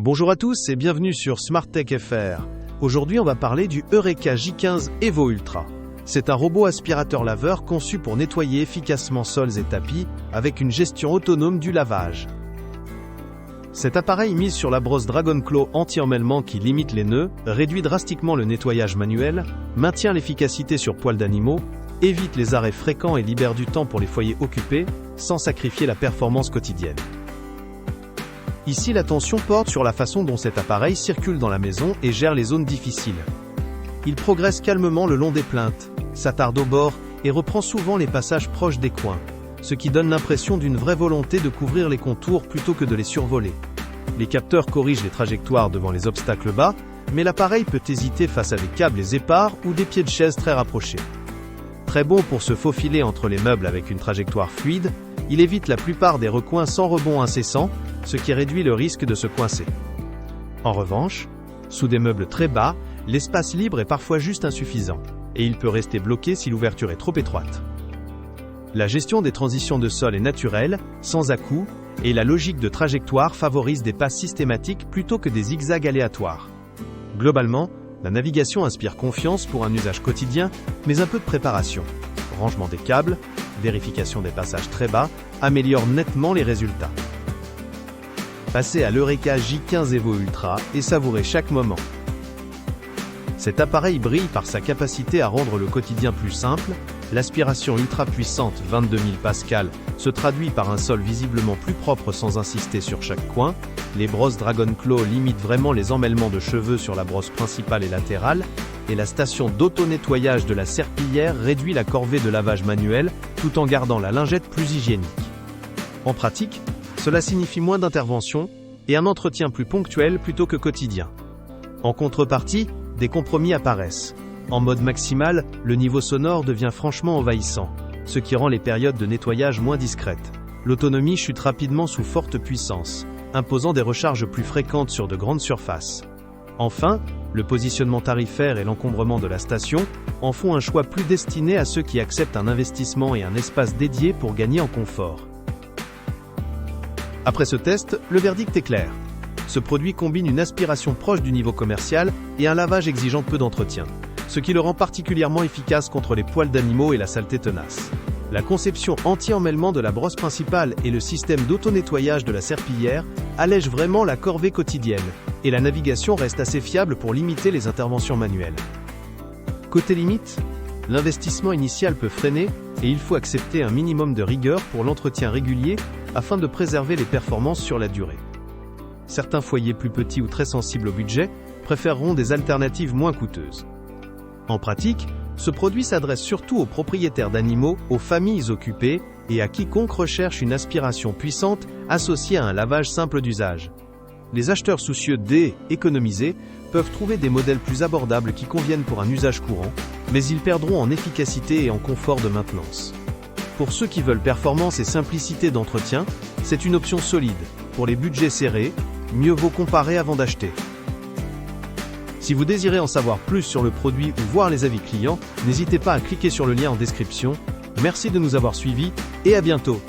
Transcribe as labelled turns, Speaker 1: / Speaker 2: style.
Speaker 1: Bonjour à tous et bienvenue sur SmartTech FR. Aujourd'hui, on va parler du Eureka J15 Evo Ultra. C'est un robot aspirateur laveur conçu pour nettoyer efficacement sols et tapis avec une gestion autonome du lavage. Cet appareil mise sur la brosse Dragon Claw anti-emmêlement qui limite les nœuds, réduit drastiquement le nettoyage manuel, maintient l'efficacité sur poils d'animaux, évite les arrêts fréquents et libère du temps pour les foyers occupés, sans sacrifier la performance quotidienne. Ici, l'attention porte sur la façon dont cet appareil circule dans la maison et gère les zones difficiles. Il progresse calmement le long des plinthes, s'attarde au bord et reprend souvent les passages proches des coins, ce qui donne l'impression d'une vraie volonté de couvrir les contours plutôt que de les survoler. Les capteurs corrigent les trajectoires devant les obstacles bas, mais l'appareil peut hésiter face à des câbles épars ou des pieds de chaise très rapprochés. Très bon pour se faufiler entre les meubles avec une trajectoire fluide, il évite la plupart des recoins sans rebond incessant, ce qui réduit le risque de se coincer. En revanche, sous des meubles très bas, l'espace libre est parfois juste insuffisant, et il peut rester bloqué si l'ouverture est trop étroite. La gestion des transitions de sol est naturelle, sans à-coups, et la logique de trajectoire favorise des passes systématiques plutôt que des zigzags aléatoires. Globalement, la navigation inspire confiance pour un usage quotidien, mais un peu de préparation, rangement des câbles, vérification des passages très bas, améliore nettement les résultats. Passez à l'Eureka J15 Evo Ultra et savourez chaque moment. Cet appareil brille par sa capacité à rendre le quotidien plus simple. L'aspiration ultra puissante 22 000 pascal se traduit par un sol visiblement plus propre sans insister sur chaque coin. Les brosses Dragon Claw limitent vraiment les emmêlements de cheveux sur la brosse principale et latérale, et la station d'auto-nettoyage de la serpillière réduit la corvée de lavage manuel tout en gardant la lingette plus hygiénique. En pratique, cela signifie moins d'intervention et un entretien plus ponctuel plutôt que quotidien. En contrepartie, des compromis apparaissent. En mode maximal, le niveau sonore devient franchement envahissant, ce qui rend les périodes de nettoyage moins discrètes. L'autonomie chute rapidement sous forte puissance, imposant des recharges plus fréquentes sur de grandes surfaces. Enfin, le positionnement tarifaire et l'encombrement de la station en font un choix plus destiné à ceux qui acceptent un investissement et un espace dédié pour gagner en confort. Après ce test, le verdict est clair. Ce produit combine une aspiration proche du niveau commercial et un lavage exigeant peu d'entretien, ce qui le rend particulièrement efficace contre les poils d'animaux et la saleté tenace. La conception anti-emmêlement de la brosse principale et le système d'auto-nettoyage de la serpillière allègent vraiment la corvée quotidienne, et la navigation reste assez fiable pour limiter les interventions manuelles. Côté limite, l'investissement initial peut freiner et il faut accepter un minimum de rigueur pour l'entretien régulier afin de préserver les performances sur la durée. Certains foyers plus petits ou très sensibles au budget préféreront des alternatives moins coûteuses. En pratique, ce produit s'adresse surtout aux propriétaires d'animaux, aux familles occupées et à quiconque recherche une aspiration puissante associée à un lavage simple d'usage. Les acheteurs soucieux d'économiser peuvent trouver des modèles plus abordables qui conviennent pour un usage courant, mais ils perdront en efficacité et en confort de maintenance. Pour ceux qui veulent performance et simplicité d'entretien, c'est une option solide. Pour les budgets serrés, mieux vaut comparer avant d'acheter. Si vous désirez en savoir plus sur le produit ou voir les avis clients, n'hésitez pas à cliquer sur le lien en description. Merci de nous avoir suivis et à bientôt.